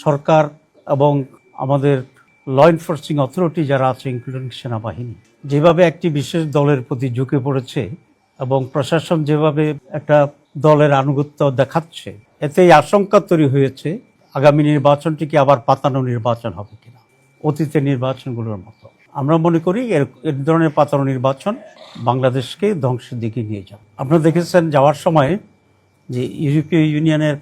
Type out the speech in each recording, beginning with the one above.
সরকার এবং আমাদের ল enforcing authority যারা আছে ইনক্লুডিং সেনাবাহিনী যেভাবে একটি বিশেষ দলের প্রতি ঝুঁকে পড়েছে এবং প্রশাসন যেভাবে একটা দলের আনুগত্য দেখাচ্ছে, এতেই আশঙ্কা তৈরি হয়েছে আগামী নির্বাচনটিকে আবার পাতানো নির্বাচন হবে কিনা অতীতের নির্বাচনগুলোর মতো। আমরা মনে করি এর ধরনের পাতানো নির্বাচন বাংলাদেশকে ধ্বংসের দিকে নিয়ে যাবে। আপনারা দেখেছেন যাওয়ার সময় যে ইউরোপীয় ইউনিয়নের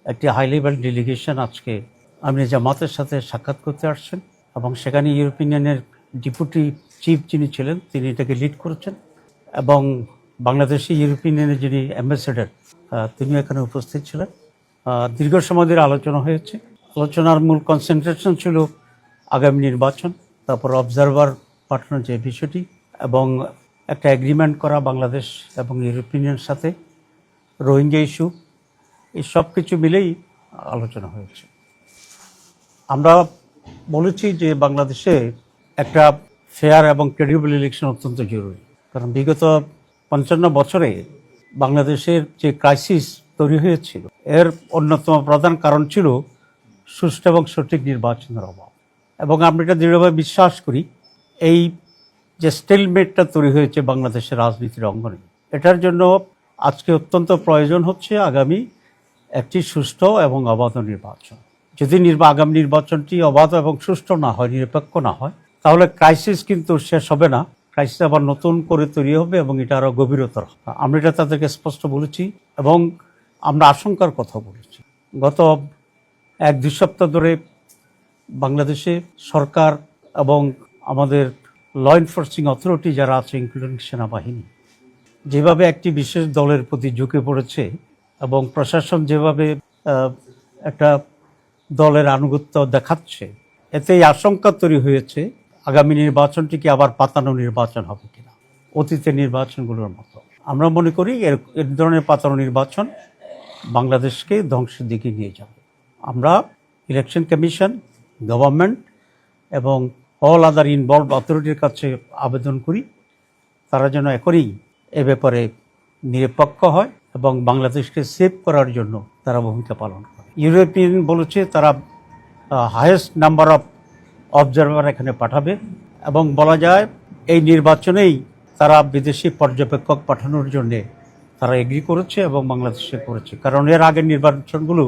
একটি হাই লেভেল ডেলিগেশন আজকে আমির জামাতের সাথে সাক্ষাৎ করতে আসছেন এবং সেখানে ইউরোপিয়ান ইউনিয়নের ডেপুটি চিফ যিনি ছিলেন তিনি এটাকে লিড করেছেন এবং বাংলাদেশি ইউরোপিয়ান ইউনিয়নের যিনি অ্যাম্বাসেডর তিনি এখানে উপস্থিত ছিলেন। দীর্ঘ সময় ধরে আলোচনা হয়েছে। আলোচনার মূল কনসেন্ট্রেশন ছিল আগামী নির্বাচন, তারপর অবজারভার পাঠানোর যে বিষয়টি এবং একটা এগ্রিমেন্ট করা বাংলাদেশ এবং ইউরোপিয়ান ইউনিয়নের সাথে, রোহিঙ্গা ইস্যু, এই সব কিছু মিলেই আলোচনা হয়েছে। আমরা বলেছি যে বাংলাদেশে একটা ফেয়ার এবং ক্রেডিবল ইলেকশন অত্যন্ত জরুরি, কারণ বিগত 55 বছরে বাংলাদেশের যে ক্রাইসিস তৈরি হয়েছিল এর অন্যতম প্রধান কারণ ছিল সুষ্ঠু এবং সঠিক নির্বাচনের অভাব। এবং আমরা এটা দৃঢ়ভাবে বিশ্বাস করি এই যে স্টেলমেটটা তৈরি হয়েছে বাংলাদেশের রাজনীতির অঙ্গনে, এটার জন্য আজকে অত্যন্ত প্রয়োজন হচ্ছে আগামী একটি সুষ্ঠু এবং অবাধ নির্বাচন। যদি আগামী নির্বাচনটি অবাধ এবং সুষ্ঠু না হয়, নিরপেক্ষ না হয়, তাহলে ক্রাইসিস কিন্তু শেষ হবে না, ক্রাইসিস আবার নতুন করে তৈরি হবে এবং এটা আরও গভীরতর হবে। আমরা এটা তাদেরকে স্পষ্ট বলেছি এবং আমরা আশঙ্কার কথা বলেছি। গত 1-2 সপ্তাহ ধরে বাংলাদেশে সরকার এবং আমাদের ল এনফোর্সিং অথরিটি যারা আছে ইনক্লুডিং সেনাবাহিনী যেভাবে একটি বিশেষ দলের প্রতি ঝুঁকে পড়েছে এবং প্রশাসন যেভাবে একটা দলের আনুগত্য দেখাচ্ছে, এতেই আশঙ্কা তৈরি হয়েছে আগামী নির্বাচনটিকে আবার পাতানো নির্বাচন হবে কিনা অতীতের নির্বাচনগুলোর মতো। আমরা মনে করি এর ধরনের পাতানো নির্বাচন বাংলাদেশকে ধ্বংসের দিকে নিয়ে যাবে। আমরা ইলেকশন কমিশন, গভর্নমেন্ট এবং অল আদার ইনভলভ অথরিটির কাছে আবেদন করি তারা যেন এখনই এ ব্যাপারে নিরপেক্ষ হয় এবং বাংলাদেশকে সেভ করার জন্য তারা ভূমিকা পালন করে। ইউরোপিয়ান বলেছে তারা হাইয়েস্ট নাম্বার অফ অবজারভার এখানে পাঠাবে এবং বলা যায় এই নির্বাচনেই তারা বিদেশি পর্যবেক্ষক পাঠানোর জন্যে তারা এগ্রি করেছে এবং বাংলাদেশে করেছে, কারণ এর আগের নির্বাচনগুলো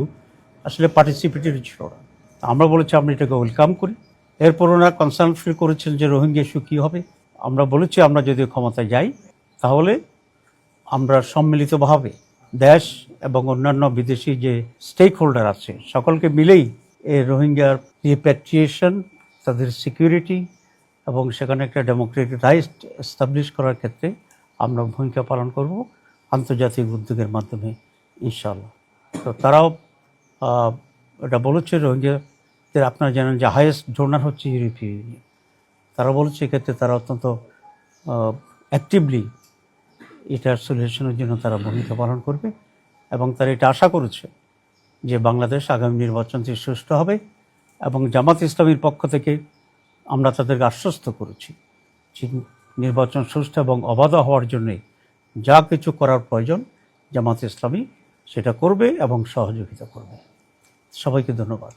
আসলে পার্টিসিপেটরি ছিল না। আমরা বলেছি আমরা এটাকে ওয়েলকাম করি। এরপর ওনারা কনসার্ন ফিল করেছেন যে রোহিঙ্গা ইস্যু কী হবে। আমরা বলেছি আমরা যদি ক্ষমতায় যাই তাহলে আমরা সম্মিলিতভাবে দেশ এবং অন্যান্য বিদেশি যে স্টেক হোল্ডার আছে সকলকে মিলেই এই রোহিঙ্গার রিপ্যাট্রিয়েশন, তাদের সিকিউরিটি এবং সেখানে একটা ডেমোক্রেটিক রাইট এস্টাবলিশ করার ক্ষেত্রে আমরা ভূমিকা পালন করব আন্তর্জাতিক উদ্যোগের মাধ্যমে ইনশাআল্লাহ। তো তারাও এটা বলেছে রোহিঙ্গাদের, আপনারা জানেন যে হাইয়েস্ট ডোনার হচ্ছে ইউরোপীয় ইউনিয়ন, তারা বলেছে এক্ষেত্রে তারা অত্যন্ত অ্যাক্টিভলি এটার সলিউশনের জন্য তারা ভূমিকা পালন করবে এবং তারা এটা আশা করেছে যে বাংলাদেশ আগামী নির্বাচনটি সুষ্ঠু হবে। এবং জামাত ইসলামীর পক্ষ থেকে আমরা তাদেরকে আশ্বস্ত করেছি যে নির্বাচন সুষ্ঠু এবং অবাধ হওয়ার জন্যে যা কিছু করার প্রয়োজন জামাত ইসলামী সেটা করবে এবং সহযোগিতা করবে। সবাইকে ধন্যবাদ।